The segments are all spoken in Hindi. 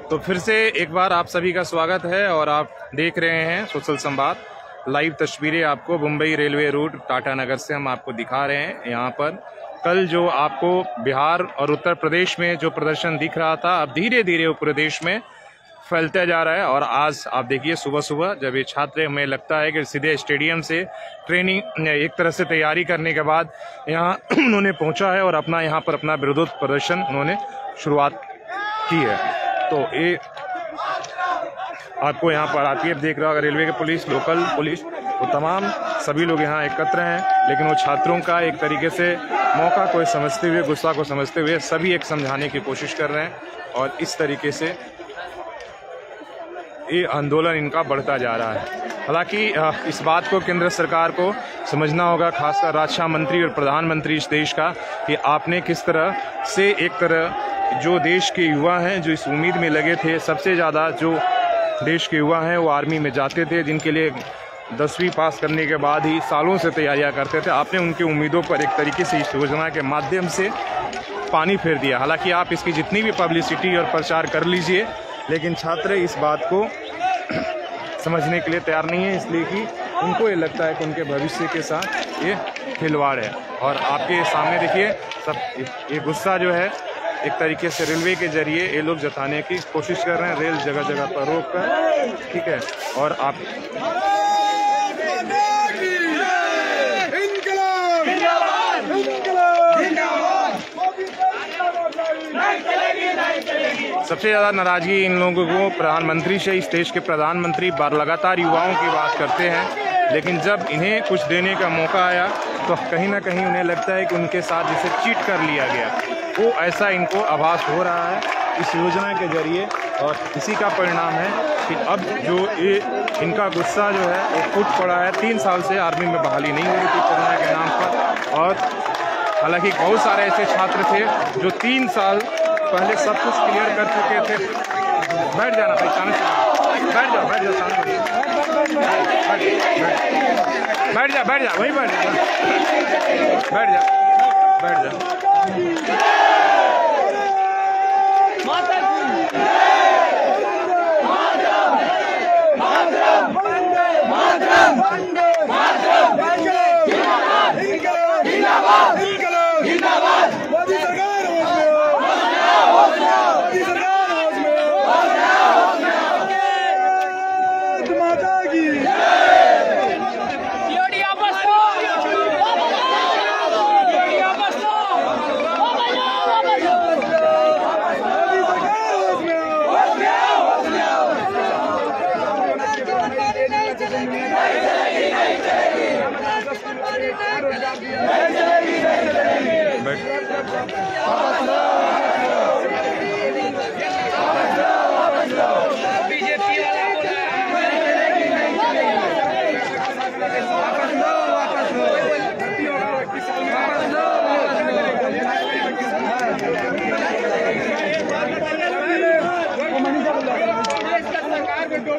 तो फिर से एक बार आप सभी का स्वागत है और आप देख रहे हैं सोशल संवाद। लाइव तस्वीरें आपको मुंबई रेलवे रूट टाटा नगर से हम आपको दिखा रहे हैं। यहाँ पर कल जो आपको बिहार और उत्तर प्रदेश में जो प्रदर्शन दिख रहा था, अब धीरे धीरे वो प्रदेश में फैलता जा रहा है। और आज आप देखिए सुबह सुबह जब ये छात्र, हमें लगता है कि सीधे स्टेडियम से ट्रेनिंग एक तरह से तैयारी करने के बाद यहाँ उन्होंने पहुँचा है और यहाँ पर अपना विरोध प्रदर्शन उन्होंने शुरुआत की है। तो ये आपको यहाँ पर आरपीएफ देख रहा होगा, रेलवे के पुलिस, लोकल पुलिस, वो तमाम सभी लोग यहाँ एकत्र हैं। लेकिन वो छात्रों का एक तरीके से मौका को समझते हुए, गुस्सा को समझते हुए सभी एक समझाने की कोशिश कर रहे हैं और इस तरीके से ये आंदोलन इनका बढ़ता जा रहा है। हालांकि इस बात को केंद्र सरकार को समझना होगा, खासकर रक्षा मंत्री और प्रधानमंत्री इस देश का, कि आपने किस तरह से एक तरह जो देश के युवा हैं जो इस उम्मीद में लगे थे, सबसे ज़्यादा जो देश के युवा हैं वो आर्मी में जाते थे, जिनके लिए 10वीं पास करने के बाद ही सालों से तैयारियां करते थे, आपने उनकी उम्मीदों पर एक तरीके से इस योजना के माध्यम से पानी फेर दिया। हालांकि आप इसकी जितनी भी पब्लिसिटी और प्रचार कर लीजिए, लेकिन छात्र इस बात को समझने के लिए तैयार नहीं है, इसलिए कि उनको ये लगता है कि उनके भविष्य के साथ ये खिलवाड़ है। और आपके सामने देखिए सब ये गुस्सा जो है एक तरीके से रेलवे के जरिए ये लोग जताने की कोशिश कर रहे हैं, रेल जगह जगह पर रोक कर, ठीक है। और आप सबसे ज़्यादा नाराजगी इन लोगों को प्रधानमंत्री से, इस देश के प्रधानमंत्री लगातार युवाओं की बात करते हैं, लेकिन जब इन्हें कुछ देने का मौका आया तो कहीं ना कहीं उन्हें लगता है कि उनके साथ जिसे चीट कर लिया गया, वो ऐसा इनको आभास हो रहा है इस योजना के जरिए। और इसी का परिणाम है कि अब जो ये इनका गुस्सा जो है वो फूट पड़ा है। 3 साल से आर्मी में बहाली नहीं हो रही थी कोरोना के नाम पर, और हालांकि बहुत सारे ऐसे छात्र थे जो 3 साल पहले सब कुछ क्लियर कर चुके थे। बैठ जाना भाई, सामने बैठ जाओ, बैठ जा, वहीं बैठ जा, बैठ जा।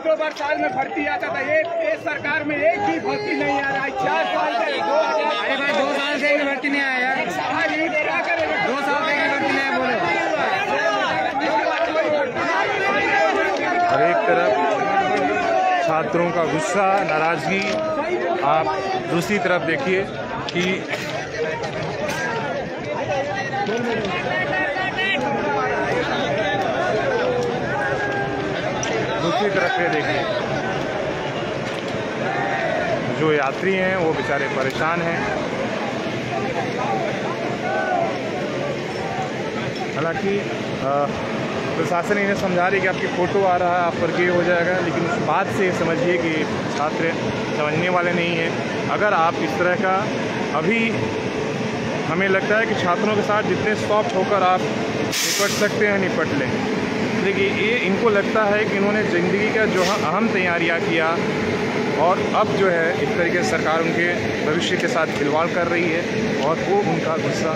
दो बार साल में भर्ती आता था, एक सरकार में एक भी भर्ती नहीं आ रहा है। 4 साल से 2 साल से भर्ती नहीं आया यार। 2 साल से भर्ती नहीं बोले। और एक तरफ छात्रों का गुस्सा, नाराजगी, आप दूसरी तरफ देखिए कि दूसरी तरफ ये देखिए जो यात्री हैं वो बेचारे परेशान हैं। हालांकि प्रशासन इन्हें समझा रही कि आपकी फ़ोटो आ रहा है, आप पर ये हो जाएगा, लेकिन उस बात से समझिए कि छात्र समझने वाले नहीं हैं। अगर आप इस तरह का अभी, हमें लगता है कि छात्रों के साथ जितने सॉफ्ट होकर आप निपट सकते हैं निपट लें। देखिए ये इनको लगता है कि इन्होंने ज़िंदगी का जो अहम तैयारियां किया और अब जो है इस तरीके से सरकार उनके भविष्य के साथ खिलवाड़ कर रही है, और वो उनका गुस्सा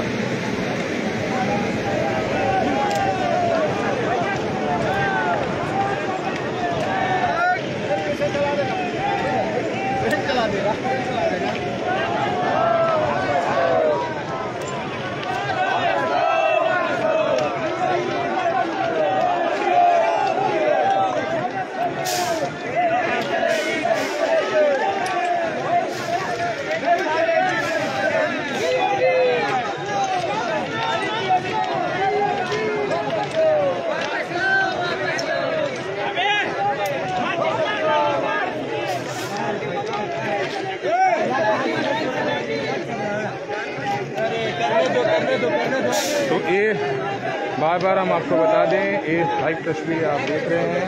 बार बार हम आपको बता दें, ये लाइव तस्वीर आप देख रहे हैं,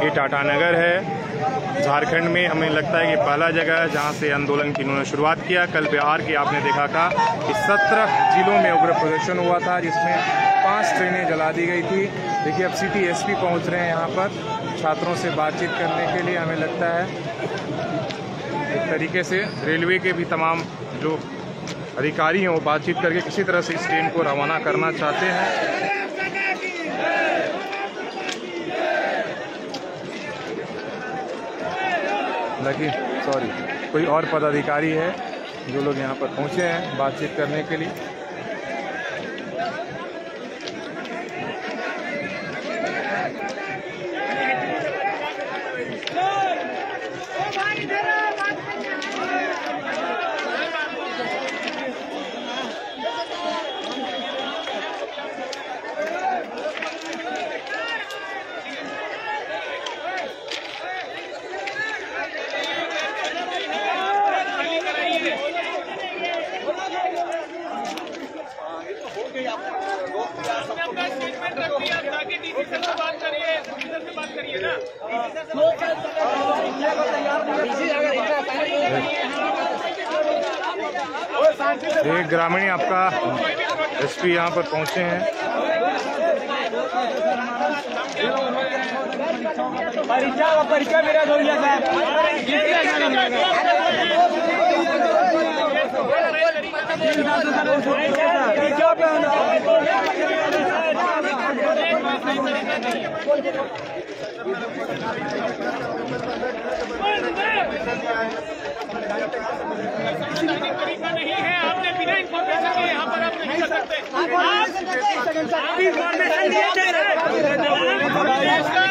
ये टाटा नगर है झारखंड में। हमें लगता है कि पहला जगह है जहां से आंदोलन की इन्होंने शुरुआत किया। कल बिहार की आपने देखा था कि 17 जिलों में उग्र प्रदर्शन हुआ था, जिसमें 5 ट्रेनें जला दी गई थी। देखिए अब सिटी एसपी पहुंच रहे हैं यहाँ पर छात्रों से बातचीत करने के लिए। हमें लगता है एक तरीके से रेलवे के भी तमाम जो अधिकारी हैं वो बातचीत करके किसी तरह से इस ट्रेन को रवाना करना चाहते हैं। लेकिन कोई और पदाधिकारी है जो लोग यहाँ पर पहुँचे हैं बातचीत करने के लिए। एक ग्रामीण आपका एसपी यहाँ पर पहुंचे हैं। परीक्षा मेरा दो तरीका नहीं है। आपने बिना इन्फॉर्मेशन के यहाँ पर आप नहीं कर सकते।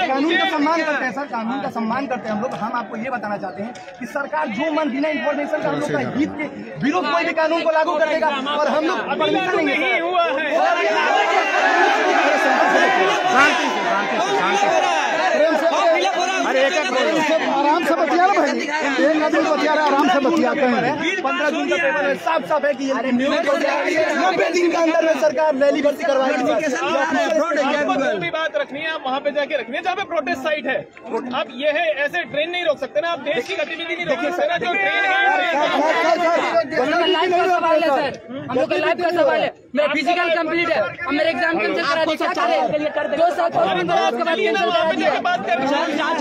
कानून का सम्मान करते हैं सर, कानून का सम्मान करते हैं हम लोग। हम आपको ये बताना चाहते हैं कि सरकार जो मन बिना इन्फॉर्मेशन का हम लोग का हित के विरोध कोई भी कानून को लागू कर देगा और हम लोग परमिशन नहीं हुआ है। अरे आराम से बतिया लो भाई, एक आदमी बतिया रहा, आराम से बतियाते हैं। 15 जून का पेपर है, साफ साफ है कि ये 90 दिन के अंदर में सरकार रैली भर्ती करवाएगी। जो भी बात रखनी है आप वहाँ पे जाके रखनी है जहाँ पे प्रोटेस्ट साइट है। आप ये है ऐसे ट्रेन नहीं रोक सकते ना, आप देश की गतिविधि नहीं रोक सकते ना। जो ट्रेन लाइफ का सवाल है सर, हम लोग का लाइफ का सवाल है। मेरा फिजिकल कंप्लीट है और मेरे एग्जाम कैंसिल करा दी। 2 साल उसके बाद कैंसिल करा दिया।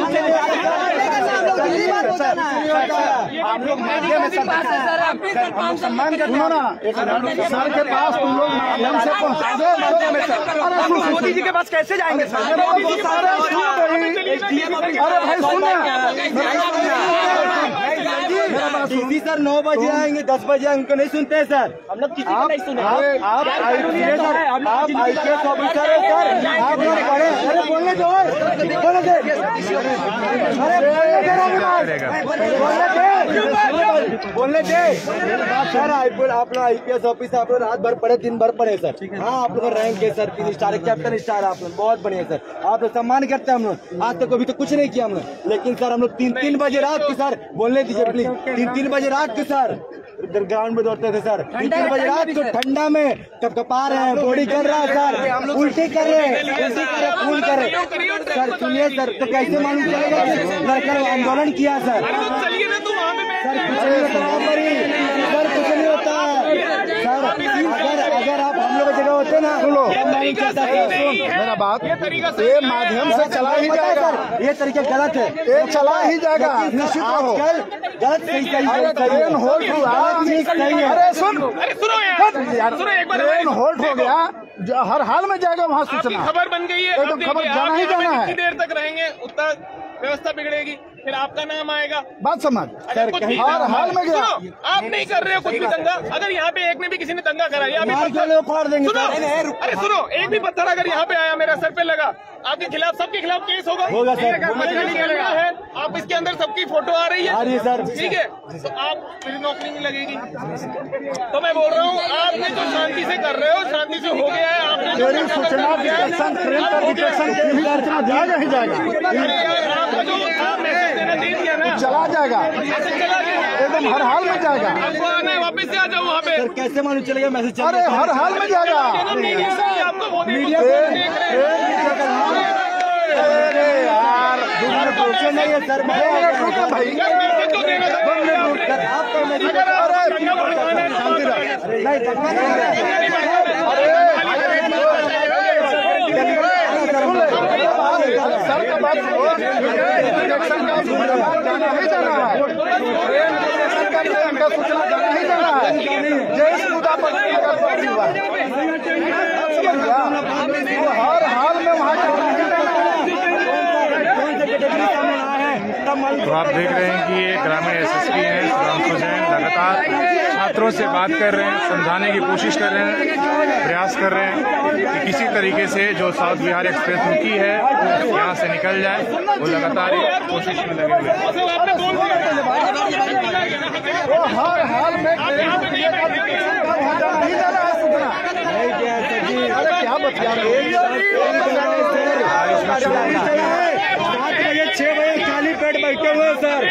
आप लोग सम्मान करते हो ना, सर के पास तुम लोग माध्यम से पहुँचा दो। मोदी जी के पास कैसे जाएंगे सर? अरे भाई सुनो, डीसी सर 9 बजे आएंगे, 10 बजे उनको नहीं सुनते हैं सर। हम लोग किसी को नहीं सुने। आप आईपीएस ऑफिसर है सर, आप लोग पढ़े। अरे बोलने दो, बोलने दे सर। आप लोग आईपीएस ऑफिसर, आप लोग रात भर पढ़े, दिन भर पढ़े सर। हाँ आप लोग रैंक है सर, 3 स्टार कैप्टन स्टार, आप लोग बहुत बढ़िया सर। आप लोग सम्मान करते हैं हम लोग। आज तक अभी तो कुछ नहीं किया हम लोग, लेकिन सर हम लोग 3-3 बजे रात को सर, बोलने दीजिए प्लीज, 3-3 बजे रात को सर ग्राउंड में दौड़ते थे सर। 3 बजे रात को ठंडा में कपकपा रहे हैं, बॉडी कर रहा है सर, उल्टी कर रहे हैं, खून कर रहे हैं सर। सुनिए सर, तो कैसे मालूम चलेगा कि लड़कर आंदोलन किया सर? सर कुछ नहीं होता वहाँ पर ही, सर कुछ नहीं होता है सर। अगर आप हम लोग जगह होते ना, सुनो मेरा बात, ये माध्यम से चला ही जाएगा सर। ये तरीका गलत है, ये चला ही जाएगा निश्चित हो। गलत सही ट्रेन होल्ड हुआ, अरे सुनो ट्रेन होल्ड हो गया, हर हाल में जाएगा वहाँ सूचना। खबर बन गई है, एकदम खबर जाना ही जाना है। जितनी देर तक रहेंगे उतना व्यवस्था बिगड़ेगी, फिर आपका नाम आएगा। बात समझ सर, हर हाल में गया। आप नहीं कर रहे हो कुछ भी दंगा। अगर यहाँ पे एक ने भी किसी ने दंगा कराया, फाड़ देंगे। अरे सुनो, एक भी पत्थर अगर यहाँ पे आया, मेरा सर पे लगा, आपके खिलाफ, सबके खिलाफ केस होगा सर। है आप इसके अंदर सबकी फोटो आ रही है सर, ठीक है, तो आप फिर नौकरी नहीं लगेगी। तो मैं बोल रहा हूँ, आपने जो शांति से कर रहे हो, शांति से हो गया है। आपने सूचना डिटेक्शन, ट्रेन का डिटेक्शन जाएगा ही जाएगा। आपका जो मैसेज देना दे दिया ना, चला जाएगा, चला गया एकदम हर हाल में जाएगा। आपको आना है, वापस से आ जाओ वहाँ पे। कैसे मालूम चलेगा मैसेज? अरे हर हाल में जाएगा। आपको मीडिया यार पूछे नहीं है सर भाई सर का बात नहीं जाना है जैसे मुद्दा पर हर हाल में वहाँ तो आप देख रहे हैं कि ये ग्रामीण एसएसपी हैं सुधांशु जैन लगातार छात्रों से बात कर रहे हैं, समझाने की कोशिश कर रहे हैं, प्रयास कर रहे हैं कि किसी तरीके से जो साउथ बिहार एक्सप्रेस रुकी है वो यहाँ से निकल जाए। वो लगातार कोशिश में लगे हुए हैं। हर हाल में क्या बतिया 6 बजे खाली पेट बैठे हुए सर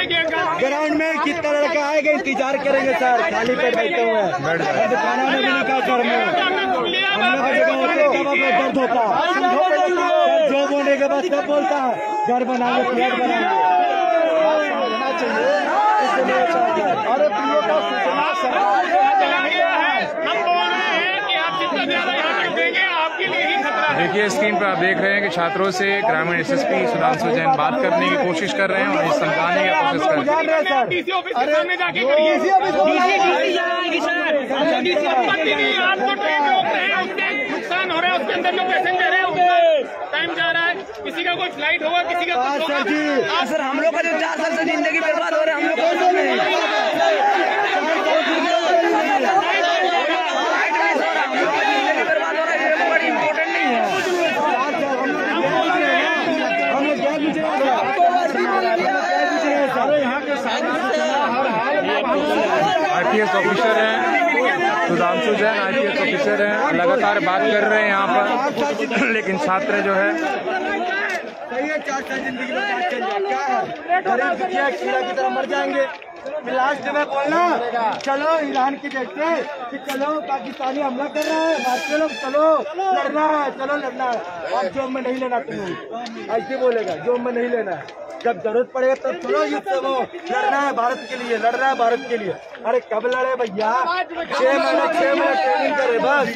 ग्राउंड में। कितना लड़का आएगा इंतजार करेंगे सर, खाली पेट बैठे हुए हैं। खाना में भी नहीं खा सर में हम लोग का जगह होते हैं, कब अपना दर्द होता है। जो बोलने के बाद सब बोलता है घर बनाएंगे फ्लैट बनाएंगे। अरे प्रियो का सूचना सरकार देखिए स्क्रीन पर आप देख रहे हैं कि छात्रों से ग्रामीण एसएसपी सुधांशु जैन बात करने की कोशिश कर रहे हैं और समझाने की कोशिश कर रहे हैं। नुकसान हो रहा है, उसके अंदर जो पैसेंजर है टाइम जा रहा है, किसी का कोई फ्लाइट होगा, किसी का सर हम लोग का जो 4 साल से जिंदगी बर्बाद हो रहा है, हम लोग को आईपीएस ऑफिसर हैं सुधांशु जैन, आईपीएस ऑफिसर हैं, लगातार बात कर रहे हैं यहाँ पर, लेकिन छात्र जो है सही है 4 साल जिंदगी में चल जाए क्या है, गरीब दुखिया कीड़ा की तरह मर जाएंगे। फिर लास्ट में बोलना चलो ईरान की जैसे कि चलो पाकिस्तानी हमला कर रहा है, भारतीय लोग चलो लड़ना है, चलो लड़ना है। और जॉब में नहीं लेना तुम्हें, ऐसे बोलेगा जॉब में नहीं लेना है, जब जरूरत पड़ेगा तब चलो युद्ध वो लड़ना है भारत के लिए, लड़ रहा है भारत के लिए। अरे कब लड़े भैया, 6 महीने ट्रेनिंग करे बस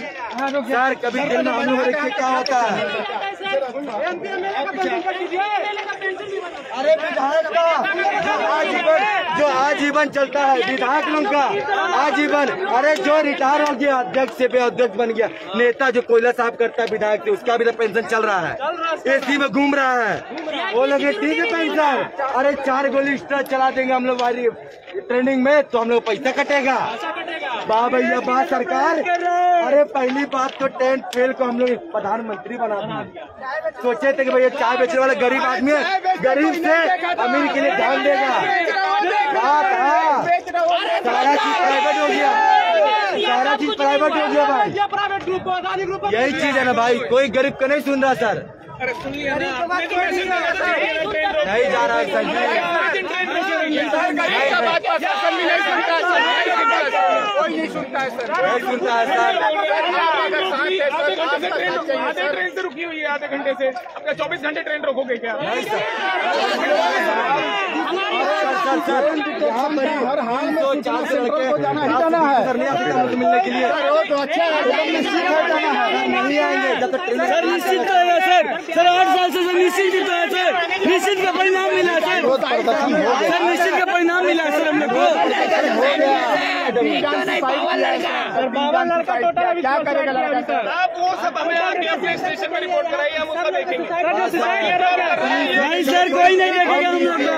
सर। कभी दिल में हम लोग देखिए क्या होता है। अरे विधायक का जो आजीवन चलता है, विधायक लोग का आजीवन। अरे जो रिटायर हो गया अध्यक्ष से अध्यक्ष बन गया, नेता जो कोयला साफ करता है विधायक से, उसका भी तो पेंशन चल रहा है, एसी में घूम रहा है, वो लोग ठीक है पेंशन। अरे 4 गोली एक्स्ट्रा चला देंगे हम लोग वाली ट्रेनिंग में तो हम लोग पैसा कटेगा। वाह भैया वाह सरकार। अरे पहली बात तो 10th फेल को हम लोग प्रधानमंत्री बना दिए। सोचे थे कि भैया चाय बेचने वाला गरीब आदमी है, गरीब से अमीर के लिए ध्यान देगा। बात हाँ सारा चीज प्राइवेट हो गया, सारा चीज प्राइवेट हो गया भाई। यही चीज है ना भाई, कोई गरीब का नहीं सुन रहा सर। अरे सुन लिया ना आपने, तो नहीं जा रहा है सर, कोई नहीं सुनता है सर, नहीं सुनता है सर। आधे ट्रेन से रुकी हुई है, आधे घंटे से। आपका 24 घंटे ट्रेन रोकोगे क्या? नहीं सर यहाँ पर हर हाल में 4 से लड़के जाना है मिलने के लिए। तो अच्छा है नहीं आएंगे जब तक सर निश्चित तो है सर। 8 साल से सर निश्चित तो है सर, निश्चित का परिणाम मिला सर, सर निश्चित का परिणाम मिला सर हम लोग को। सर 52 लड़का टोटल अभी क्या करेगा लड़का सर? आप वो सब हमें अपने स्टेशन में रिपोर्ट कराइए, हम उसका देखेंगे। नहीं सर कोई नहीं देखेगा हम लोग का।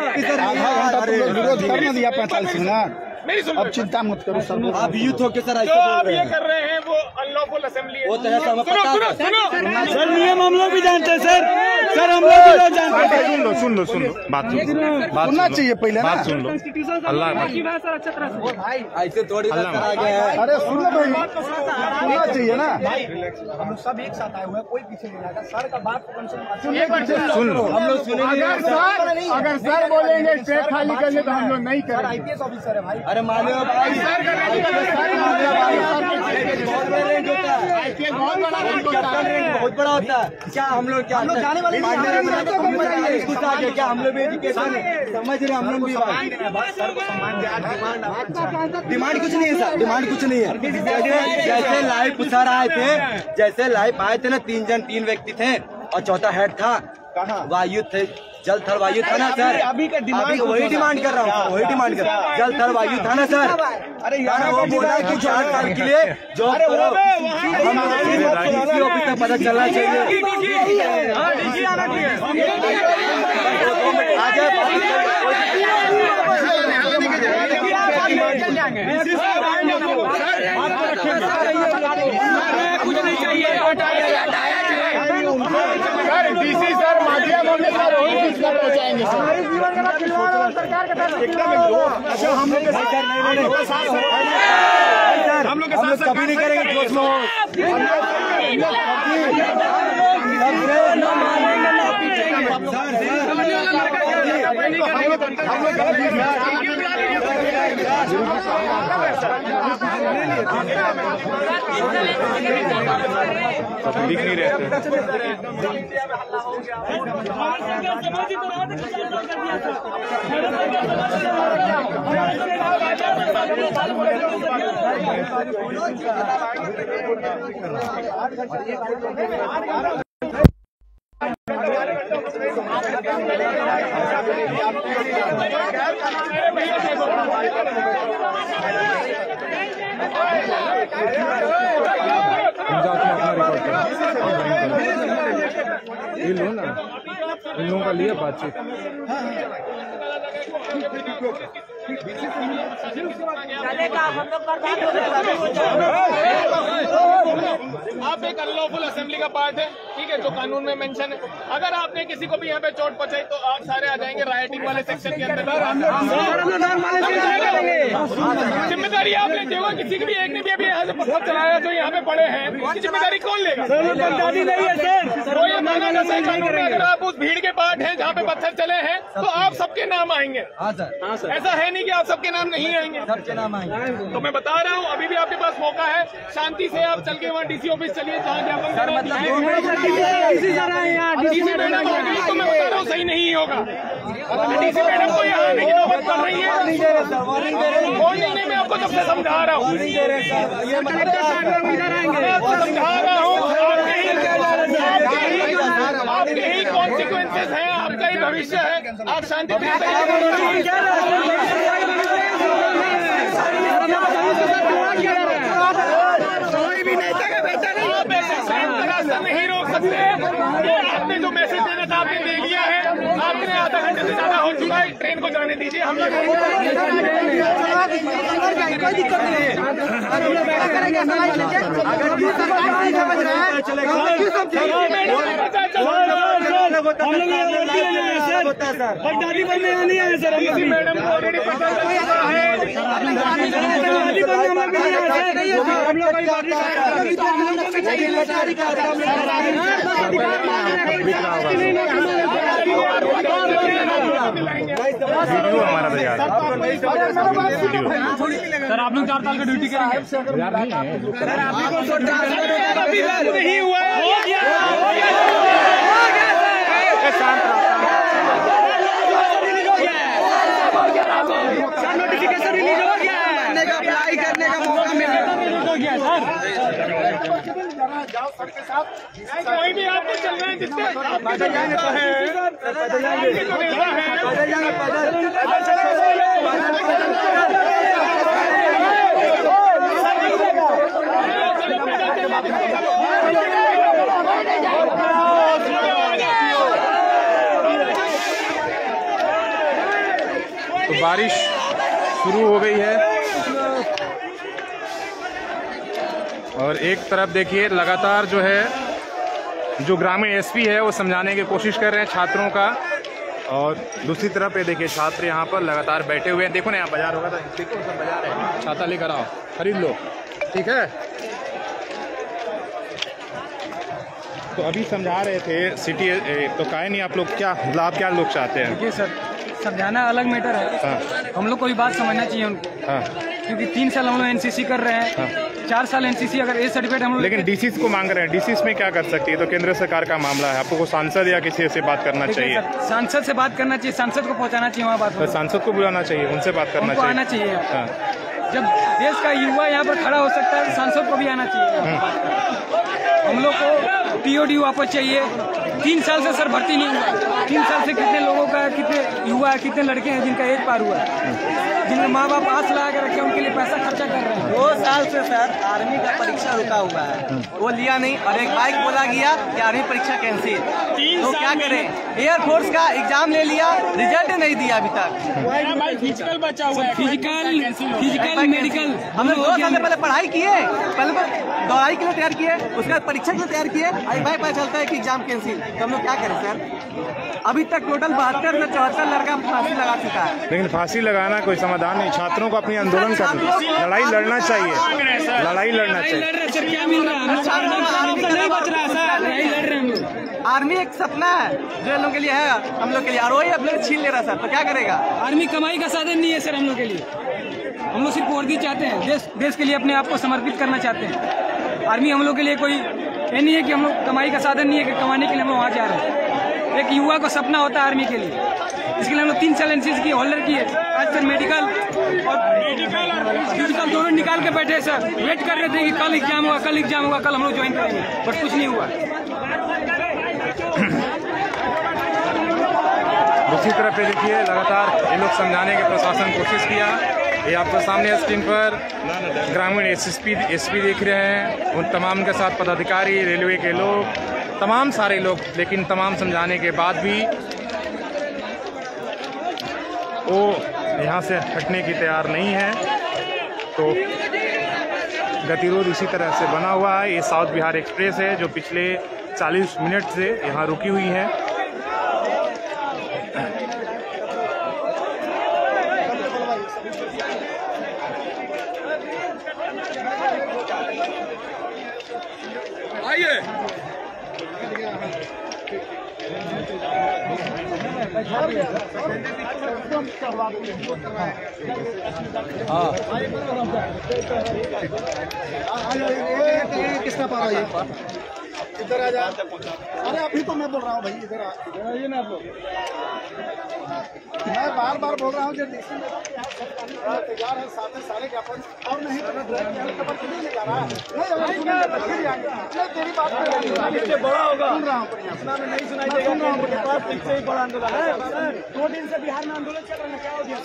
विरोध करने दिया 45 मिनट, मेरी सुन, अब चिंता मत करो सर। आप यूथ होके सर जो आप ये कर रहे हैं वो अनलॉफुल असेंबली है। वो तो है, हमें पता है सुनो सर, नियम हम लोग भी जानते हैं सर। सर हम लोग सुन लो बात सुनना चाहिए पहले ना। बात सुन लो। अल्लाह ऐसे थोड़ी आगे है। अरे सुन लो भाई, सुनना चाहिए ना। हम लोग सब एक साथ आए हुए हैं, कोई पीछे नहीं आएगा। सर का बात सुन लो। हम लोग सुनेंगे। अगर सर बोलेंगे स्टेट खाली करने तो हम लोग नहीं करेंगे। आईपीएस ऑफिसर है भाई। अरे मानिए भाई, बहुत बड़ा होता है क्या? हम लोग क्या जाने वाले क्या हम लोग भी एजुकेशन समझ रहे? हम लोग भी डिमांड कुछ नहीं है सर, डिमांड कुछ नहीं है। जैसे लाइव सर आए थे, जैसे लाइव आए थे ना, 3 व्यक्ति थे और चौथा हेड था। वायु थे, जल थल वायु था ना सर। अभी वही डिमांड कर रहा हूँ, वही डिमांड कर रहा हूँ। जल थल वायु था ना सर। अरे यार वो बोला कि 4 साल के लिए जॉब करो। डीसी ऑफिस में पता चलना चाहिए। कुछ नहीं चाहिए, डीसी सर माध्यम होंगे सर, पहुँचाएंगे अच्छा हम लोग हम लोग कभी नहीं करेंगे जोश दिख नहीं रहते। ये लो ना, इन लोगों का लिया बातचीत। आप एक अनलॉफुल असेंबली का पार्ट है, ठीक है, जो कानून में मेंशन है। अगर आपने किसी को भी यहाँ पे चोट पहुंचाई तो आप सारे आ जाएंगे राइटिंग वाले सेक्शन के अंदर। जिम्मेदारी आप लेते हो। किसी की भी एक ने भी अभी यहाँ से पत्थर चलाया जो यहाँ पे पड़े हैं, इसकी जिम्मेदारी कौन लेगा? नहीं है सर। तो ये माना जाता है कानून में, अगर आप उस भीड़ के पार्ट हैं जहाँ पे पत्थर चले हैं तो आप सबके नाम आएंगे। हाँ सर, ऐसा है नहीं कि आप सबके नाम नहीं आएंगे। सबके नाम आएंगे। तो मैं बता रहा हूँ, अभी भी आपके पास मौका है, शांति से आप चल के वहाँ डीसी ऑफिस चलिए जहाँ ज्ञापन सर मतलब डीसी मैडम होगी तो मैं बता रहा हूँ सही नहीं होगा। डीसी मैडम को यहाँ आने की नौबत कर रही है। वार्निंग नहीं, मैं आपको जब से समझा रहा हूँ, समझा रहा हूँ, आपके ही कॉन्सिक्वेंसेस हैं, आपका ही भविष्य है। आप शांति नहीं रोक सकते। आपने जो मैसेज देना था आपने दे लिया है। आपने आधा घंटे से ज्यादा हो चुका है, ट्रेन को जाने दीजिए। हम लोग कोई दिक्कत नहीं है। मैडम को ऑलरेडी पता वीडियो हमारा तैयार है। सर आप लोग 4 साल का ड्यूटी करेंगे नहीं हुआ है। नोटिफिकेशन रिलीज हो गया है, अप्लाई करने का मौका मिल गया सर। कोई भी आपको चल रहे हैं जिससे तो बारिश शुरू हो गई है और एक तरफ देखिए लगातार जो है जो ग्रामीण एसपी है वो समझाने की कोशिश कर रहे हैं छात्रों का। और दूसरी तरफ ये देखिए छात्र यहाँ पर लगातार बैठे हुए हैं। देखो ना यहाँ बाजार होगा था, देखो सब बाजार है, छाता लेकर आओ खरीद लो, ठीक है। तो अभी समझा रहे थे सिटी, तो काहे नहीं आप लोग क्या लाभ क्या लोग चाहते हैं? देखिए सर, समझाना अलग मैटर है। हाँ। हम लोग को भी बात समझना चाहिए उनको। हाँ। क्योंकि 3 साल हम लोग एनसीसी कर रहे हैं। हाँ। 4 साल एनसीसी अगर ए सर्टिफिकेट हम लोग, लेकिन डीसीस को मांग रहे हैं, डीसीस में क्या कर सकती है? तो केंद्र सरकार का मामला है, आपको सांसद या किसी से बात करना चाहिए। सांसद से बात करना चाहिए, सांसद को पहुंचाना चाहिए वहाँ बात। तो सांसद को बुलाना चाहिए, उनसे बात करना चाहिए। आना चाहिए। हाँ। जब देश का युवा यहाँ पर खड़ा हो सकता है, सांसद को भी आना चाहिए। हम लोग को टीओडी वापस चाहिए। 3 साल से सर भर्ती नहीं हुआ। 3 साल से कितने लोगों का, कितने युवा, कितने लड़के हैं जिनका एज पार हुआ है, जिनके माँ बाप आस लगा के रखे, उनके लिए पैसा खर्चा कर रहे हैं। 2 साल से सर आर्मी का परीक्षा रुका हुआ है, वो लिया नहीं। और एक बाइक बोला गया कि आर्मी परीक्षा कैंसिल, तो क्या करें? एयरफोर्स का एग्जाम ले लिया, रिजल्ट नहीं दिया अभी तक। फिजिकल बचा हुआ है, फिजिकल मेडिकल। हम लोग 2 साल पहले पढ़ाई किए, पहले दौड़ाई के लिए तैयार किए, उसके बाद परीक्षा के लिए तैयार किए, अभी भाई पता चलता है कि एग्जाम कैंसिल। तो हम लोग क्या करें सर? अभी तक टोटल 72 से 74 लड़का फांसी लगा चुका है। लेकिन फांसी लगाना कोई समाधान नहीं, छात्रों को अपनी आंदोलन करना, लड़ाई लड़ना चाहिए, लड़ाई लड़ना चाहिए। सर क्या मिल रहा है? नहीं बच रहा है सर, लड़ाई लड़ रहे हैं हम लोग। आर्मी एक सपना है जो लोगों के लिए है, हम लोग के लिए, और वही अब लोग छीन ले रहा सर, तो क्या करेगा? आर्मी कमाई का साधन नहीं है सर हम लोग के लिए। हम लोग सिर्फ वर्दी चाहते हैं, देश के लिए अपने आप को समर्पित करना चाहते हैं। आर्मी हम लोग के लिए कोई ये नहीं है कि हम लोग कमाई का साधन नहीं है कि कमाने के लिए हम लोग वहाँ जा रहे हैं। एक युवा को सपना होता है आर्मी के लिए, इसके लिए हम लोग 3 साल एनसीसी की होल्डर की है। आज तक मेडिकल और फिजिकल दोनों निकाल के बैठे सर, वेट कर रहे थे कि कल एग्जाम होगा, कल एग्जाम होगा, कल हम लोग ज्वाइन करेंगे, बट कुछ नहीं हुआ। दूसरी तरफ पे देखिए लगातार ये लोग समझाने के प्रशासन कोशिश किया। ये आपको सामने स्क्रीन पर ग्रामीण एसपी देख रहे हैं, उन तमाम के साथ पदाधिकारी, रेलवे के लोग, तमाम सारे लोग, लेकिन तमाम समझाने के बाद भी वो यहाँ से हटने की तैयार नहीं है। तो गतिरोध इसी तरह से बना हुआ है। ये साउथ बिहार एक्सप्रेस है जो पिछले 40 मिनट से यहाँ रुकी हुई है। आइए किसका पारा ये? इधर आ जा। अरे अभी तो मैं बोल रहा हूँ भाई, इधर आइए ना आप लोग। मैं बार बार बोल रहा हूँ जो डीसी तैयार है, साथ में सारे ज्ञापन और नहीं नहीं जा रहा है। नहीं तेरी बात बड़ा होगा, सुन रहा हूँ, नहीं सुनाई देगा। बड़ा आंदोलन है 2 दिन से बिहार में आंदोलन चल रहा है, क्या हो गया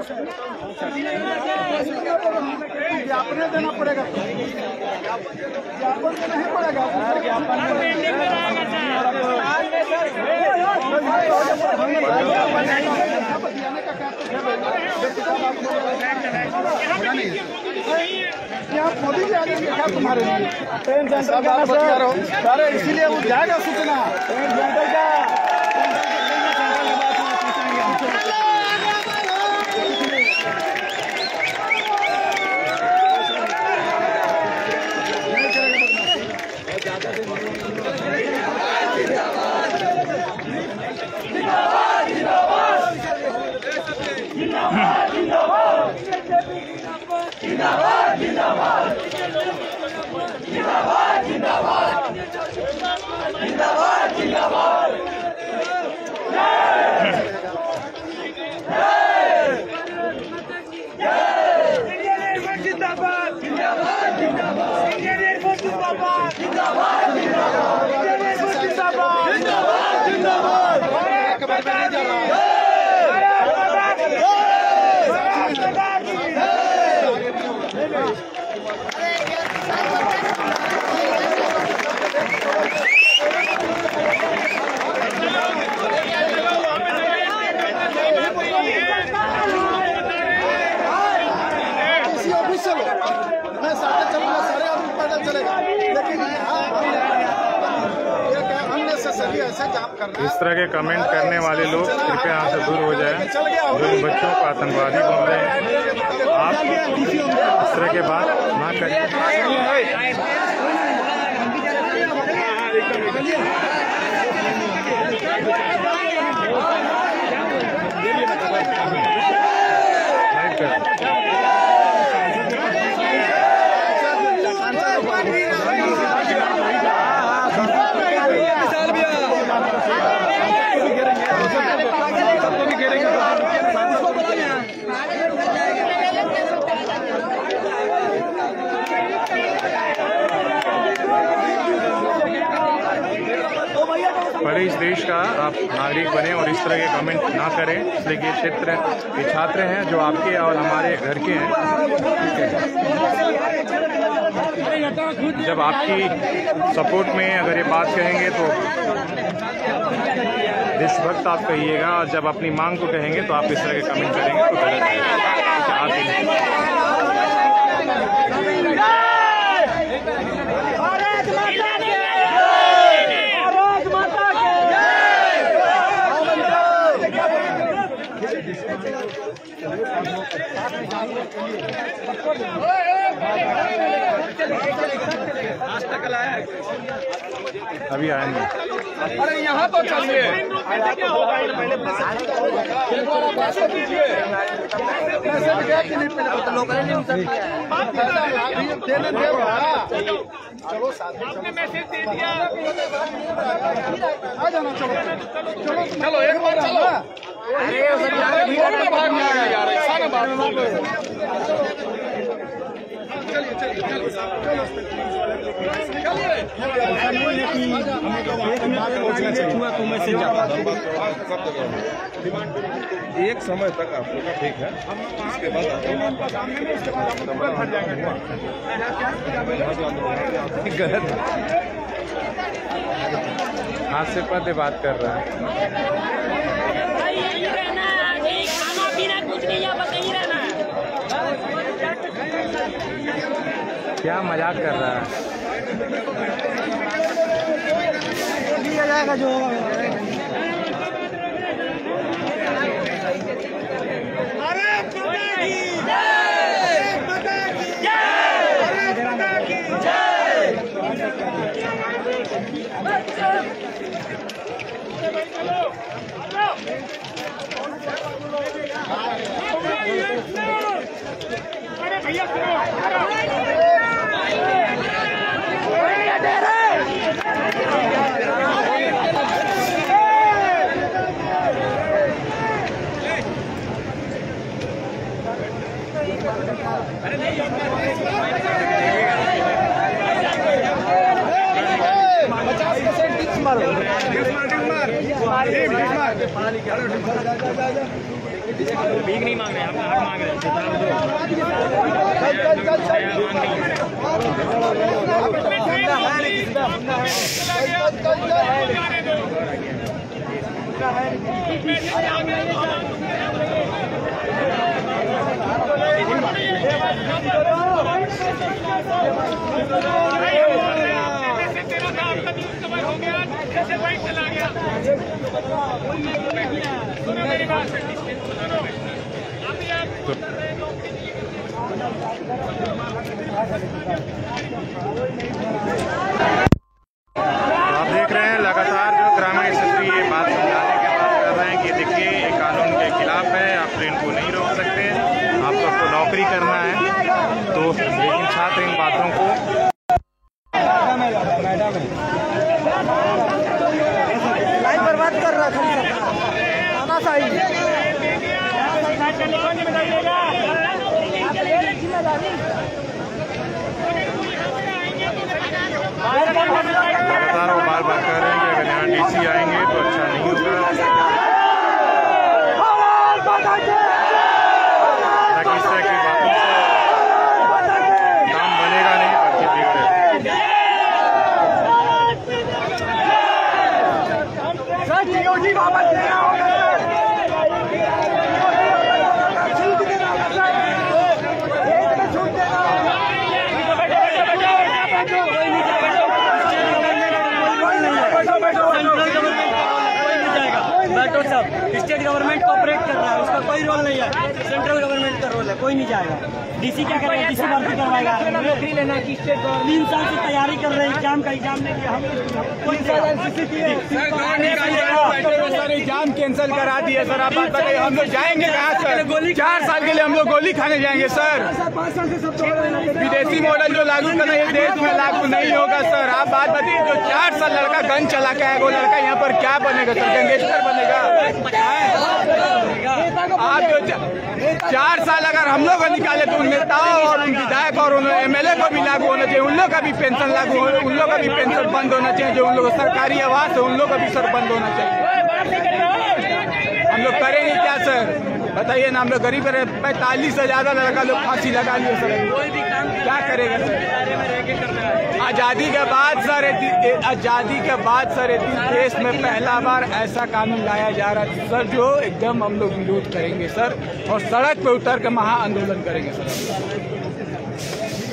सर? ज्ञापन देना पड़ेगा, ज्ञापन नहीं पड़ेगा। मोदी जी आगे क्या तुम्हारे अरे इसीलिए वो जाएगा सूचना जिंदाबाद जिंदाबाद जिंदाबाद जिंदाबाद जिंदाबाद जिंदाबाद जिंदाबाद इस तरह के कमेंट करने वाले लोग कृपया यहाँ से दूर हो जाएं। जो इन बच्चों को आतंकवादी बोल रहे हैं, आप इस तरह के बात ना करें। बड़े इस देश का आप नागरिक बने और इस तरह के कमेंट ना करें, इसलिए कि ये छात्र हैं जो आपके और हमारे घर के हैं। जब आपकी सपोर्ट में अगर ये बात कहेंगे तो देशभक्त आप कहिएगा, और जब अपनी मांग को कहेंगे तो आप इस तरह के कमेंट करेंगे तो गलत है। अभी आएंगे। अरे यहाँ तो चलिए, चलो आपने मैसेज दे दिया, आ जाना। चलो एक बार चलो। भाग में आ गया यार, ऐसा ना बात। एक समय तक आप लोग का ठीक है, इसके बाद गलत हाथ से पते बात कर रहा है। खाना पीना कुछ नहीं, यहाँ बस यही रहना है। क्या मजाक कर रहा है? जाएगा जो भीख नहीं मांग रहे, आप हाथ मांग रहे चला गया। सुनो मेरी बात, आप देख रहे हैं लगातार जो ग्रामीण क्षेत्रीय ये बात समझाने के बाद कर रहे हैं कि देखिए ये कानून के खिलाफ है, आप ट्रेन को नहीं रोक सकते, आप सबको नौकरी करना है। तो लेकिन छात्र इन बातों को लाइन बर्बाद कर रहा है। लगातार वो बार बार कह रहे हैं कि अगर यहाँ डीसी आएंगे तो अच्छा नहीं होगा, ताकि इस तरह की बातों से काम बनेगा नहीं, बल्कि बिगड़ेगा। बैठो सब स्टेट गवर्नमेंट कोऑपरेट कर रहा है, उसका कोई रोल नहीं है, सेंट्रल गवर्नमेंट का रोल है, कोई नहीं जाएगा। डीसी क्या करेगा? डीसी भर्ती करवाएगा। 3 साल से तैयारी कर रहे हैं, एग्जाम का एग्जाम नहीं किया हम, एग्जाम कैंसिल करा दिया सर। आप बात बताइए, हम लोग जाएंगे कहाँ सर? 4 साल के लिए हम लोग गोली खाने जाएंगे सर। विदेशी मॉडल जो लागू करना है देश में लागू नहीं होगा सर। आप बात बताइए, जो 4 साल लड़का गन चला के आएगा वो लड़का यहाँ पर क्या बनेगा सर? गैंगस्टर बनेगा? आप जो 4 साल अगर हम लोग निकाले तो उन नेताओं और उन विधायक और उन MLA को भी लागू होना चाहिए, उन लोग का भी पेंशन लागू हो, उन लोग का भी पेंशन बंद होना चाहिए, जो उन लोग सरकारी आवास है उन लोग का भी सर बंद होना चाहिए। हम लोग करेंगे क्या सर? बताइए ना। हम लोग गरीब है, 45 से ज्यादा लड़का लोग फांसी लगा लिए सर। क्या करेगा सर? आजादी के बाद सर, आजादी के बाद सर देश में पहला बार ऐसा कानून लाया जा रहा है सर, जो एकदम हम लोग विरोध करेंगे सर, और सड़क पे उतर के महा आंदोलन करेंगे सर।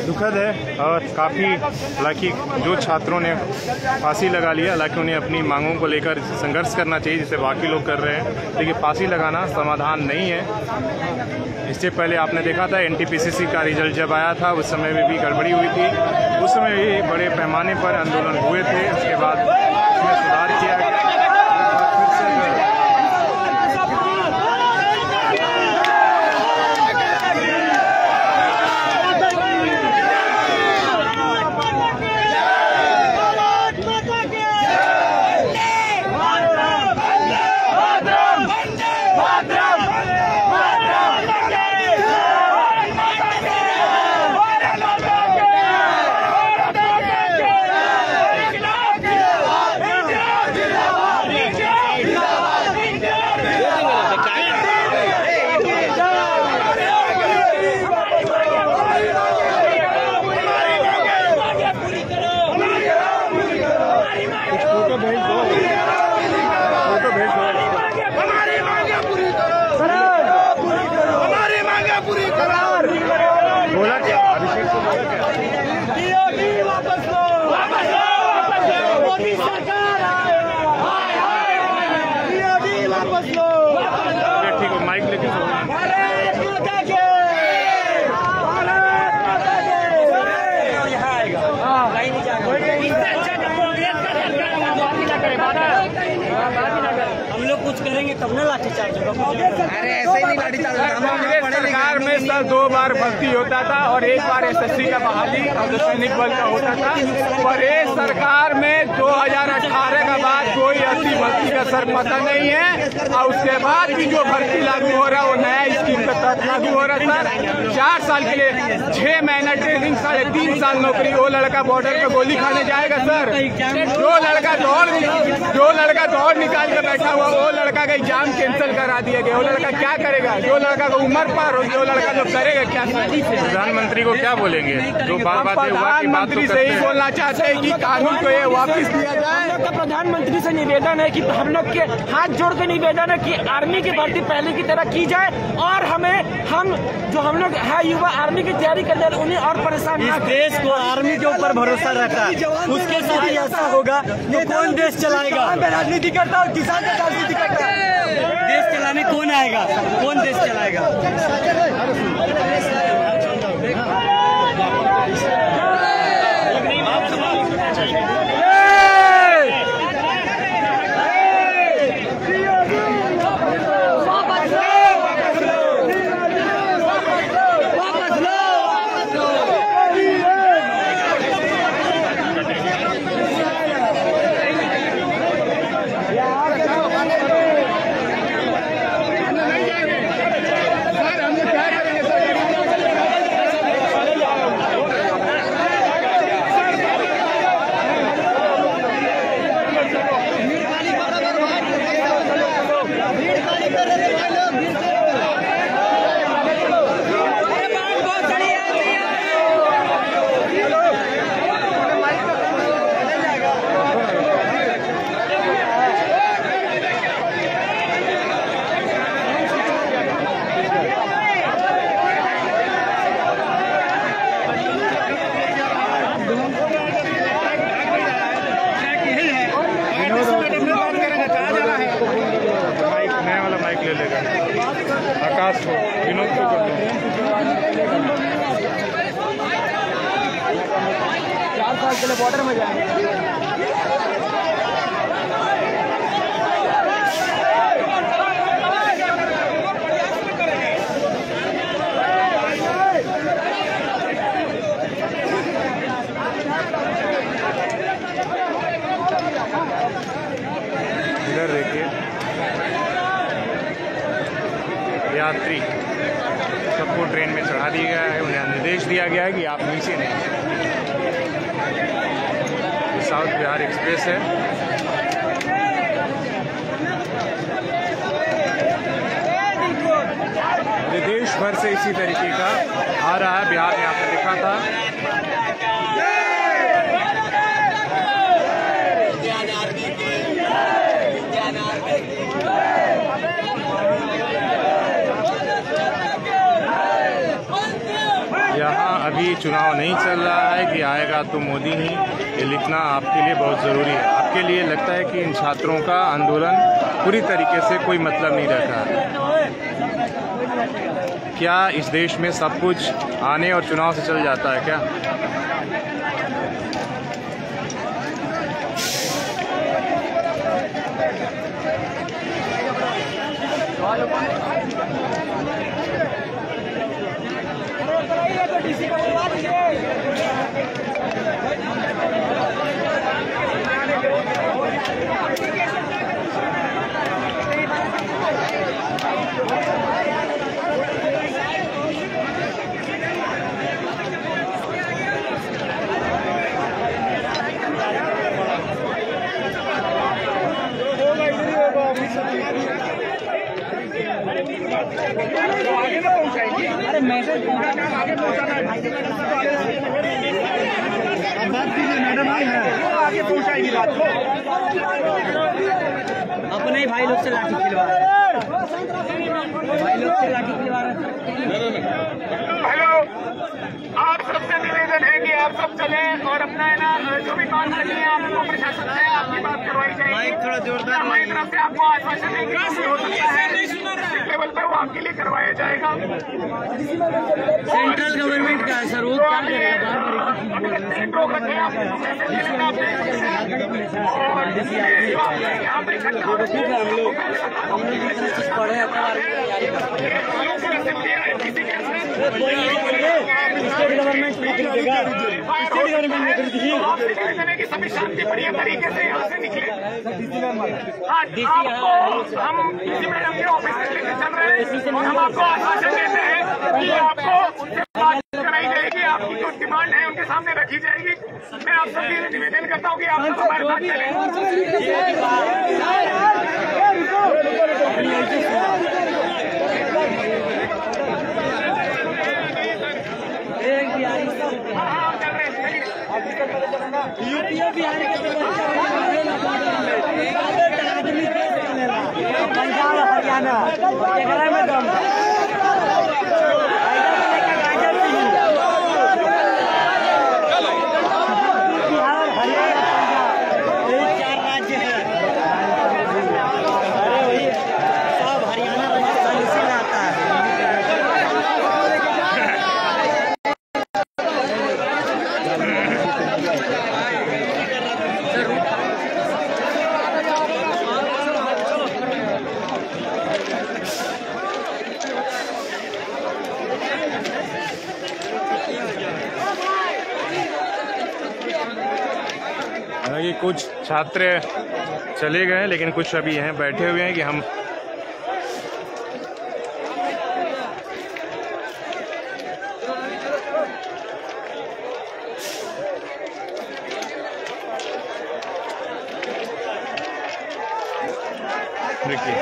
दुखद है और काफ़ी, हालांकि जो छात्रों ने फांसी लगा लिया, हालांकि उन्हें अपनी मांगों को लेकर संघर्ष करना चाहिए जैसे बाकी लोग कर रहे हैं, लेकिन फांसी लगाना समाधान नहीं है। इससे पहले आपने देखा था NTPCC का रिजल्ट जब आया था, उस समय में भी गड़बड़ी हुई थी, उस समय भी बड़े पैमाने पर आंदोलन हुए थे। उसके बाद उसमें सुधार किया गया। ठीक है, माइक लेके हम लोग कुछ करेंगे तब ना लाठीचार्ज होगा। अरे ऐसे ही नहीं लाठीचार्ज होगा। सरकार में सर 2 बार भर्ती होता था और 1 बार SSC का बहाली और सैनिक बल का होता था, और इस सरकार में 2018 का बाद कोई ऐसी भर्ती का सर पता नहीं है। और उसके बाद भी जो भर्ती लागू हो रहा है वो नया स्कीम के तहत लागू हो रहा है सर। 4 साल के लिए 6 महीना ट्रेनिंग, 3.5 साल नौकरी। वो लड़का बॉर्डर पे गोली खाने जाएगा सर? जो लड़का दौड़ निकाल के बैठा हुआ वो लड़का का एग्जाम कैंसिल करा दिया गया, वो लड़का क्या करेगा? जो लड़का को उम्र पार हो, जो लड़का जो करेगा क्या? प्रधानमंत्री को क्या बोलेंगे? जो प्रधानमंत्री से ही बोलना चाहते हैं कि कानून को ये वापस दिया जाए। हम लोग का प्रधानमंत्री से निवेदन है कि हम लोग के हाथ जोड़ के निवेदन है कि आर्मी की भर्ती पहले की तरह की जाए, और हम लोग है युवा आर्मी की तैयारी कर रहे हैं उन्हें और परेशान। इस देश को आर्मी के ऊपर भरोसा रहता है, उसके साथ ही ऐसा होगा तो कौन देश चलाएगा? राजनीति करता और किसान का राजनीति करता है। देश चलाने कौन आएगा? कौन देश चलाएगा? विकास हो, विनोद को कर दो। 4 साल के लिए बॉर्डर में जाएंगे। इधर देखिए यात्री सबको ट्रेन में चढ़ा दिया गया है, उन्हें निर्देश दिया गया है कि आप नीचे नहीं। साउथ बिहार एक्सप्रेस है। देश भर से इसी तरीके का आ रहा है। बिहार में आपने देखा था यहाँ अभी चुनाव नहीं चल रहा है कि आएगा तो मोदी ही, ये लिखना आपके लिए बहुत ज़रूरी है। आपके लिए लगता है कि इन छात्रों का आंदोलन पूरी तरीके से कोई मतलब नहीं रखा है। क्या इस देश में सब कुछ आने और चुनाव से चल जाता है क्या? अरे मैसेज आगे पहुंचाना है, बात कीजिए मैडम, आगे पहुंचाएगी बात को। अपने ही भाई लोग से लाठी खिलवा रहे हैं, भाई लोग से लाठी खिलवा रहे हैं। हेलो, आप सबसे निवेदन है कि आप सब चलें और अपना है ना जो भी बात करनी है आपको प्रशासन से आपकी बात करवाई जाएगी। थोड़ा जोरदार हमारी तरफ से आपको आश्वासन देंगे कि हो सकता है लेवल पर वो आपके लिए करवाया जाएगा। सेंट्रल गवर्नमेंट का सर वो क्या करेगा? रोक रखे आप स्टेट गवर्नमेंट नौकरी देगा, स्टेट गवर्नमेंट नौकरी दी कि सभी शांति बढ़िया तरीके से यहाँ से निकले। हम डीसी मैडम के ऑफिस से लेकर चल रहे हैं। हम आपको आश्वासन देते हैं कि आपको उनसे बात कराई जाएगी, आपकी जो डिमांड है उनके सामने रखी जाएगी। मैं आप सबसे निवेदन करता हूँ कि आप सब हमारे साथ चलें। पंजाब हरियाणा में दम हालांकि कुछ छात्र चले गए लेकिन कुछ अभी यहाँ बैठे हुए हैं कि हम देखिए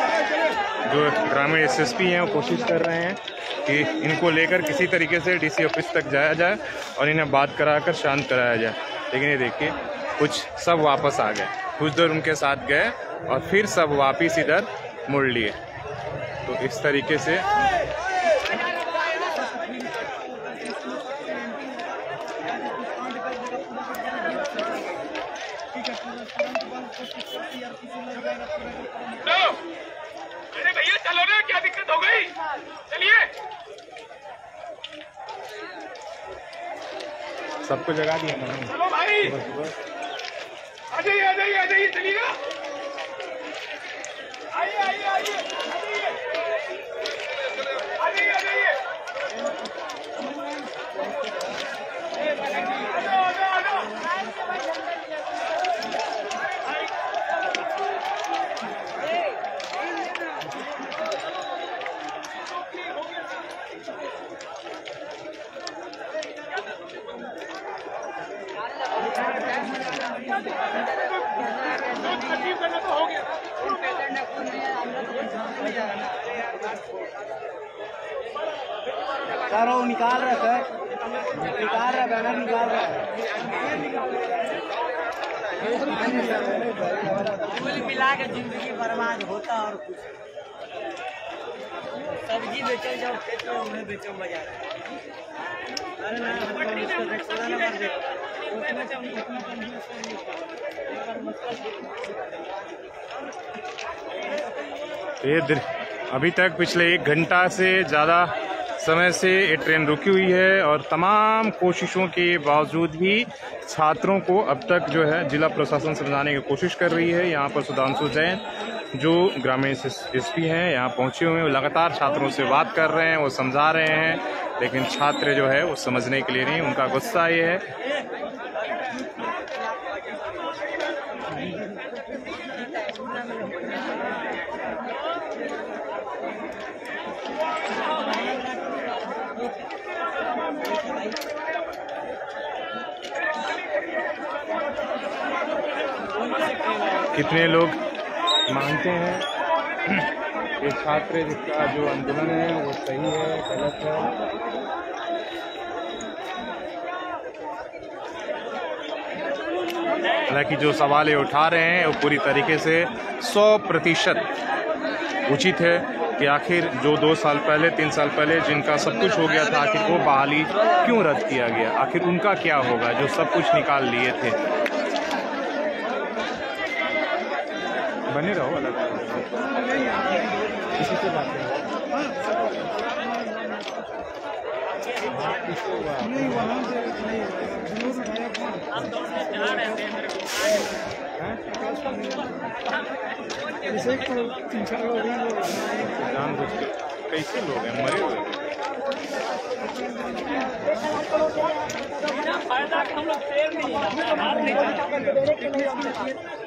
जो ग्रामीण एसएसपी हैं वो कोशिश कर रहे हैं कि इनको लेकर किसी तरीके से डीसी ऑफिस तक जाया जाए और इन्हें बात कराकर शांत कराया जाए। लेकिन ये देखिए कुछ सब वापस आ गए, कुछ देर उनके साथ गए और फिर सब वापस इधर मुड़ लिए। तो इस तरीके से अरे भैया चलो ना, क्या दिक्कत हो गई? भाई चलिए, सबको जगा दिया मैंने। चलो भाई आ जाइए आ जाइए आ जाइए, चलिएगा, आइए आइए आइए आ जाइए आ जाइए, अचीव करना तो हो गया। सर वो निकाल रहा है, सर निकाल रहा है, बैनर निकाल रहा है। कुल मिला के जिंदगी बर्बाद होता और कुछ। सब्जी बेचो जाओ खेत में, उन्हें बेचो बाजार। अरे ना अभी तक पिछले 1 घंटा से ज़्यादा समय से ये ट्रेन रुकी हुई है और तमाम कोशिशों के बावजूद भी छात्रों को अब तक जो है जिला प्रशासन समझाने की कोशिश कर रही है। यहाँ पर सुधांशु जैन जो ग्रामीण एसपी हैं यहाँ पहुँचे हुए हैं, वो लगातार छात्रों से बात कर रहे हैं, वो समझा रहे हैं, लेकिन छात्र जो है वो समझने के लिए नहीं, उनका गुस्सा ये है। कितने लोग मानते हैं ये छात्र जिसका जो आंदोलन है वो सही है गलत है। हालांकि जो सवाल ये उठा रहे हैं वो पूरी तरीके से 100% उचित है कि आखिर जो 2 साल पहले 3 साल पहले जिनका सब कुछ हो गया था, आखिर वो बहाली क्यों रद्द किया गया, आखिर उनका क्या होगा जो सब कुछ निकाल लिए थे। बने रहो अलग किसी से बात जानबूझ के कैसे लोग हैं मरे हुए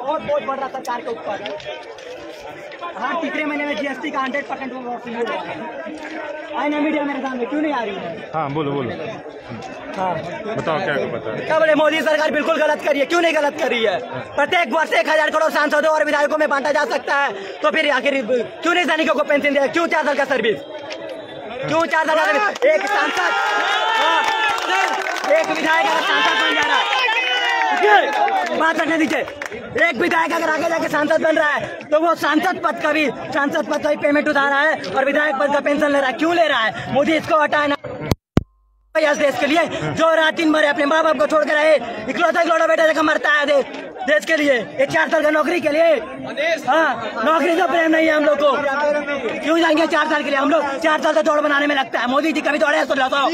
और बहुत बढ़ रहा सरकार के ऊपर। हाँ, पिछले महीने में जीएसटी का 100% आई ना मीडिया मेरे सामने क्यों नहीं आ रही है? हाँ बोलो बोलो, हाँ बताओ क्या बता। क्या बोले, मोदी सरकार बिल्कुल गलत करी है, क्यों नहीं गलत करी है? प्रत्येक वर्ष 1000 करोड़ सांसदों और विधायकों में बांटा जा सकता है, तो फिर आखिर क्यों नहीं सैनिकों को पेंशन दिया? क्यों 4 साल का सर्विस? क्यों 4 साल का सर्विस? एक सांसद, एक विधायक अगर सांसद बन जा रहा है, बात करने दीजिए, एक विधायक अगर आगे जाके सांसद बन रहा है तो वो सांसद पद का भी पेमेंट उठा रहा है और विधायक पद का पेंशन ले रहा है। क्यों ले रहा है? मोदी इसको हटाए ना इस देश के लिए, जो रात दिन भर अपने माँ बाप को छोड़कर रहे, इकलौता बेटा जगह मरता है देश के लिए, ये 4 साल का नौकरी के लिए। हाँ, नौकरी तो प्रेम नहीं है हम लोग को, क्यों जाएंगे 4 साल के लिए? हम लोग 4 साल से दौड़ बनाने में लगता है। मोदी जी कभी दौड़े तो बताओ।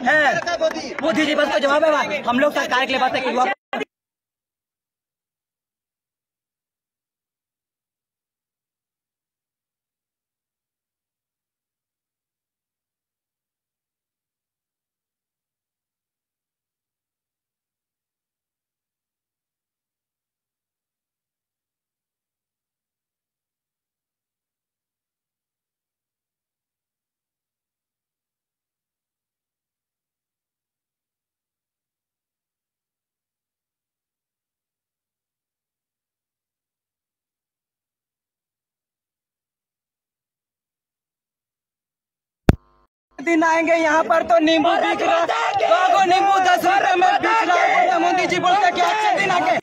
है मोदी जी बस को जवाब है, हम लोग सरकार के लिए बात है। दिन आएंगे यहाँ पर तो नींबू बिक रहा है, 2 नींबू 10 रुपए में बिक रहा है। मोदी जी बोलते कि अच्छे दिन आके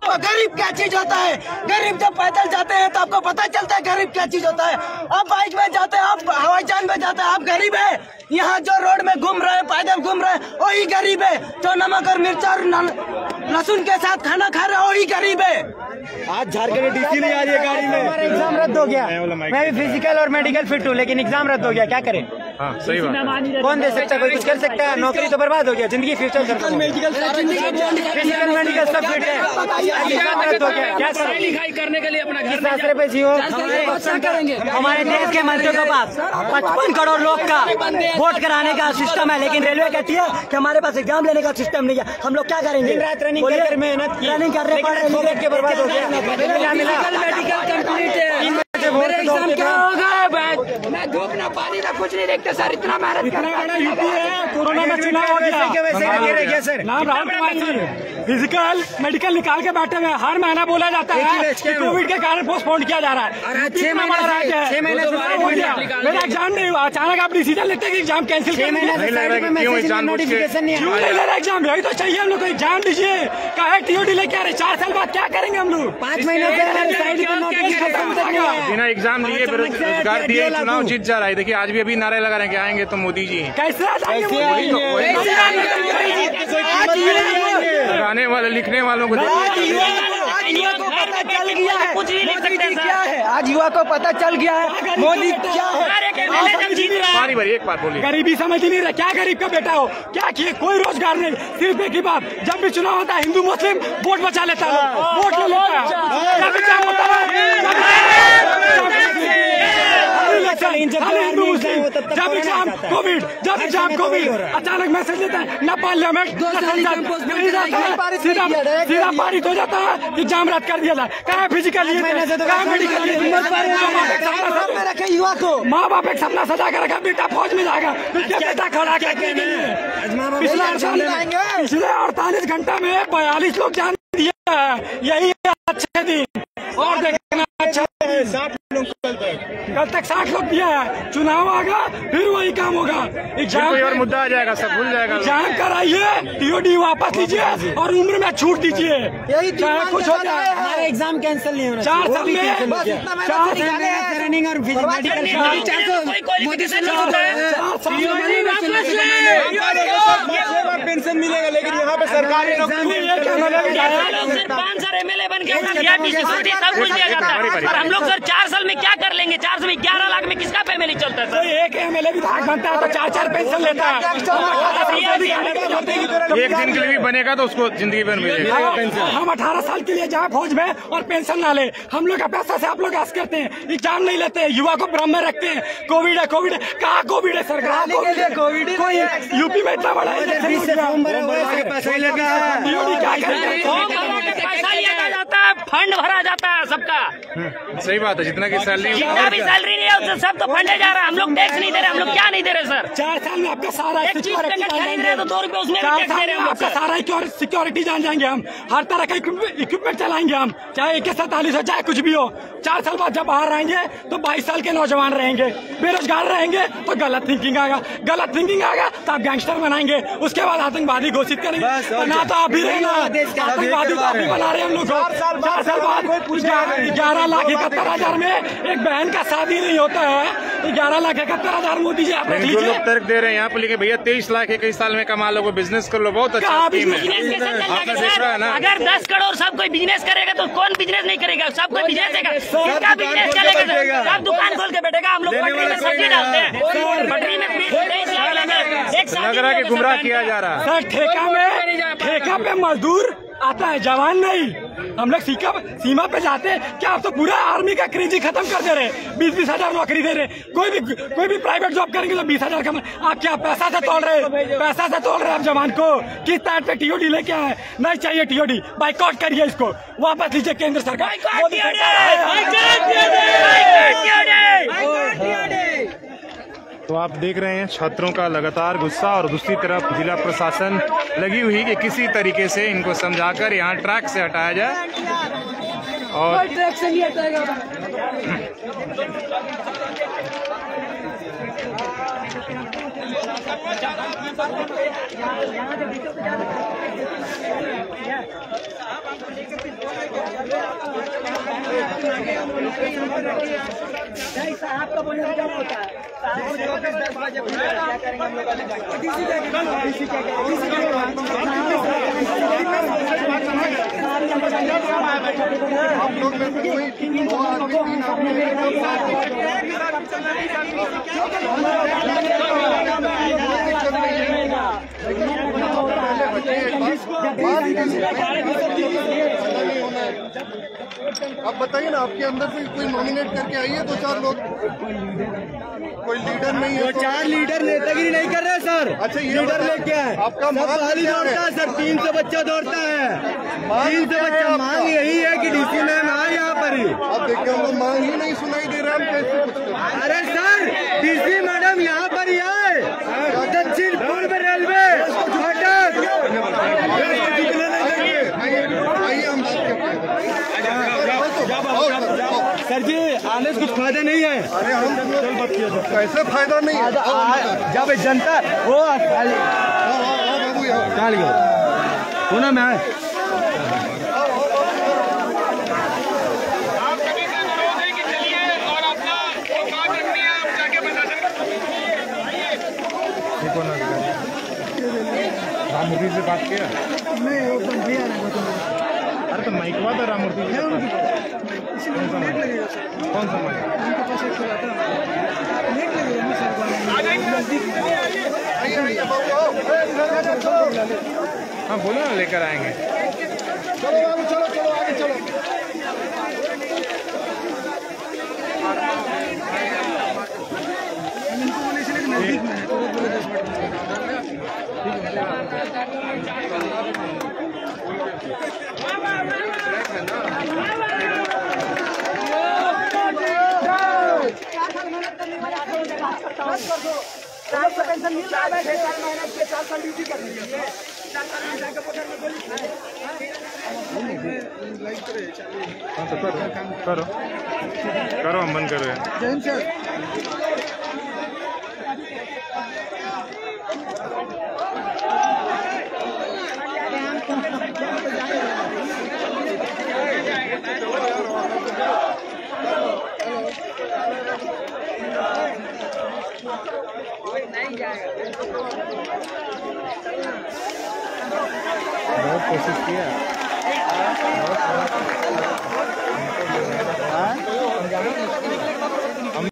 गरीब क्या चीज होता है। गरीब जब पैदल जाते हैं तो आपको पता चलता है गरीब क्या चीज होता है। आप बाइक में जाते हैं, आप हवाई जहाज में जाते हैं, आप गरीब है। यहाँ जो रोड में घूम रहे हैं, पैदल घूम रहे हैं, वही गरीब है। जो नमक और मिर्च और लहसुन के साथ खाना खा रहे हैं, वही गरीब है। आज झारखंड डीसी नहीं आ रही है गाड़ी में। हमारा एग्जाम रद्द हो गया। मैं भी फिजिकल और मेडिकल फिट हूँ, लेकिन एग्जाम रद्द हो गया, क्या करें। हाँ सही बात है। कौन दे सकता है, कोई कुछ कर सकता है। नौकरी तो बर्बाद हो गया, जिंदगी फ्यूचर फिजिकल मेडिकल सब फिट है, एग्जाम रद्द हो गया। क्या पढ़ाई लिखाई करने के लिए अपना घर आश्रय पे जियो। हमारे देश के मंत्रियों के पास 55 करोड़ लोग का वोट कराने का सिस्टम है, लेकिन रेलवे कहती है कि हमारे पास एग्जाम लेने का सिस्टम नहीं है। हम लोग क्या करेंगे। रनिंग कर मेहनत रनिंग करने पर के बर्बाद हो गया। मेडिकल कंप्लीट है, मेरे एग्जाम क्या होगा। मैं धूप ना पानी ना कुछ नहीं देखते सर, इतना मेहनत करना यूपी है। कोरोना में चुनाव हो गया सर। नाम राहुल कुमार सिंह। फिजिकल मेडिकल निकाल के बैठे हुए। हर महीना बोला जाता है कि कोविड के कारण पोस्टपोन किया जा रहा है। 6 महीने मेरा एग्जाम नहीं हुआ। अचानक आप डिसीजन लेते हैं कि एग्जाम कैंसिल कर नोटिफिकेशन नहीं है। एग्जाम यही तो चाहिए हम लोग को। एग्जाम दीजिए, काहे टीओडी लेके आ रहे। 4 साल बाद क्या करेंगे हम लोग। 5 महीने बिना एग्जाम लिए बेरोजगार दिए चुनाव जीत जा रहा है। देखिए आज भी अभी नारे लगा रहे हैं कि आएंगे तो मोदी जी। कैसे लगाने वाले लिखने वालों को युवा को पता चल गया है मोदी क्या है। आज युवा को पता चल गया है मोदी क्या है। बारी एक बात बोलिए। गरीबी समझ ही नहीं रहा। क्या गरीब का बेटा हो, क्या किए, कोई रोजगार नहीं। सिर्फ एक ही बात, जब भी चुनाव होता है हिंदू मुस्लिम वोट बचा लेता है, वोट ले लेता है। जब एग्जाम होता है हिंदू मुस्लिम, जब एग्जाम कोविड, जब एग्जाम कोविड, अचानक मैसेज देता है न पार्लियामेंट सीधा पारित हो जाता है, एग्जाम रद्द कर दिया जाए। कहाँ फिजिकल युवा को माँ बाप एक सपना सजा कर रखा, बेटा फौज में जाएगा, बेटा खड़ा करके पिछले 48 घंटा में 42 लोग जान दिया है। यही अच्छे दिन और देखना अच्छा कल तक 60 लोग दिया है। चुनाव आगा फिर वही काम होगा। एग्जाम और मुद्दा आ जाएगा, सब भूल जाएगा। एग्जाम कराइए, टीओडी वापस लीजिए और उम्र में छूट दीजिए। यही कुछ हो जाए, हमारा एग्जाम कैंसिल नहीं होना। 4 साल में रनिंग और पेंशन मिलेगा, लेकिन यहाँ पे सरकारी नौकरी 5 साल MLA बन के सब कुछ दिया जाता है। और हम लोग सर 4 साल में क्या कर लेंगे। 4 साल में 11 लाख में किसका फैमिली चलता है सर। एक MLA विधायक बनता है तो 4 पेंशन लेता है। एक दिन के लिए भी बनेगा तो उसको जिंदगी भर मिलेगा पेंशन। हम 18 साल के लिए जाए फौज में और पेंशन ना ले। हम लोग का पैसा से आप लोग ऐसा करते हैं, एग्जाम नहीं लेते हैं, युवा को भ्रम में रखते हैं। कोविड है, कोविड है, कहाँ कोविड है सरकार। कोविड कोई यूपी में इतना बड़ा पैसा लिया जाता है, फंड भरा जाता है सबका। सही बात है। जितना की सैलरी भी सैलरी नहीं है उससे सब तो फंडे जा रहा है। हम लोग टैक्स नहीं दे रहे। हम लोग क्या नहीं दे रहे सर। 4 साल में आपका सारा एक चीज पे खरीद रहे तो 2 रुपए उसमें भी टैक्स दे रहे हैं। आपका सारा सिक्योरिटी जान जाएंगे हम। हर तरह का इक्विपमेंट चलाएंगे हम, चाहे AK-47 हो, चाहे कुछ भी हो। 4 साल बाद जब बाहर आएंगे तो 22 साल के नौजवान रहेंगे, बेरोजगार रहेंगे तो गलत थिंकिंग आएगा। गलत थिंकिंग आएगा तो आप गैंगस्टर बनाएंगे, उसके बाद आतंकवादी घोषित करेंगे। ना तो आप भी रहना, आतंकवादी तो आप भी बना रहे हैं हम लोग को। 4 साल बाद 11,71,000 में एक बहन का शादी नहीं होता है। 11,71,000 मोदी जी आप रख जो लोग लीजिए। तर्क दे रहे हैं यहाँ पर लिखे भैया 23 लाख 21 साल में कमा लो, बिजनेस कर लो, बहुत अच्छा स्कीम है। आपने देख रहा है ना। अगर 10 करोड़ सब कोई बिजनेस करेगा तो कौन बिजनेस नहीं करेगा। सब कोई बिजनेस करेगा, किसका बिजनेस चलेगा सर। सब दुकान खोल के बैठेगा। हम लोग पटरी में सब्जी डालते हैं, पटरी में 23 लाख लगे। एक लग रहा है कि गुमराह किया जा रहा है। सर ठेका पे मजदूर आता है, जवान नहीं। हम लोग सीमा पे जाते हैं क्या? आप तो पूरा आर्मी का क्रेज ही खत्म कर दे रहे, 20-20 हजार नौकरी दे रहे। कोई भी प्राइवेट जॉब करेंगे तो 20,000 का। आप क्या पैसा से तोड़ रहे, पैसा से तोड़ रहे आप जवान को? किस तरह पे टीओडी लेके आए? नहीं चाहिए टीओडी, बाइकआउट करिए इसको, वापस लीजिए केंद्र सरकार। तो आप देख रहे हैं छात्रों का लगातार गुस्सा, और दूसरी तरफ जिला प्रशासन लगी हुई कि किसी तरीके से इनको समझाकर यहाँ ट्रैक से हटाया जाए। और ट्रैक से नहीं हटाएगा। आपका बोलने का क्या होता है? आप लोग में से कोई 2 आदमी 3 आप बताइए ना, आपके अंदर से कोई नॉमिनेट करके आइए 2-4 लोग। कोई लीडर नहीं है? 4 लीडर नेतागिरी नहीं कर रहे सर। अच्छा, ये लीडर लेके आए, आपका सब खाली दौड़ता है सर। 300 बच्चा दौड़ता है, 300 बच्चा। मांग यही है कि डीसी मैम आए यहाँ पर ही। अब देखिए, हमको मांग ही नहीं सुनाई दे रहा, हम कैसे कुछ करें? अरे सर, डीसी मैडम यहाँ पर ही आए। दक्षिण पूर्व रेलवे फाटक। आइए, हम बात करते हैं। सर जी, आने से कुछ फायदा नहीं है। अरे हम कैसे फायदा नहीं है? जब जनता वो बाबू यहाँ होना मैं आप सभी से अनुरोध है कि चलिए और अपना औकात रखनी है, आप जाके प्रशासन राममूर्ति से बात किया? अरे तो माइक हुआ था राममूर्ति कौन सा माइक? हाँ बोलो ना, लेकर आएंगे। चलो आगे चलो। पेंशन मिल रहा है, 6 साल मेहनत के 4 साल ड्यूटी कर रही है। 4 साल में जाकर पोटर में गोली हाँ तो करो हम बंद कर रहे हैं। बहुत कोशिश किया, बहुत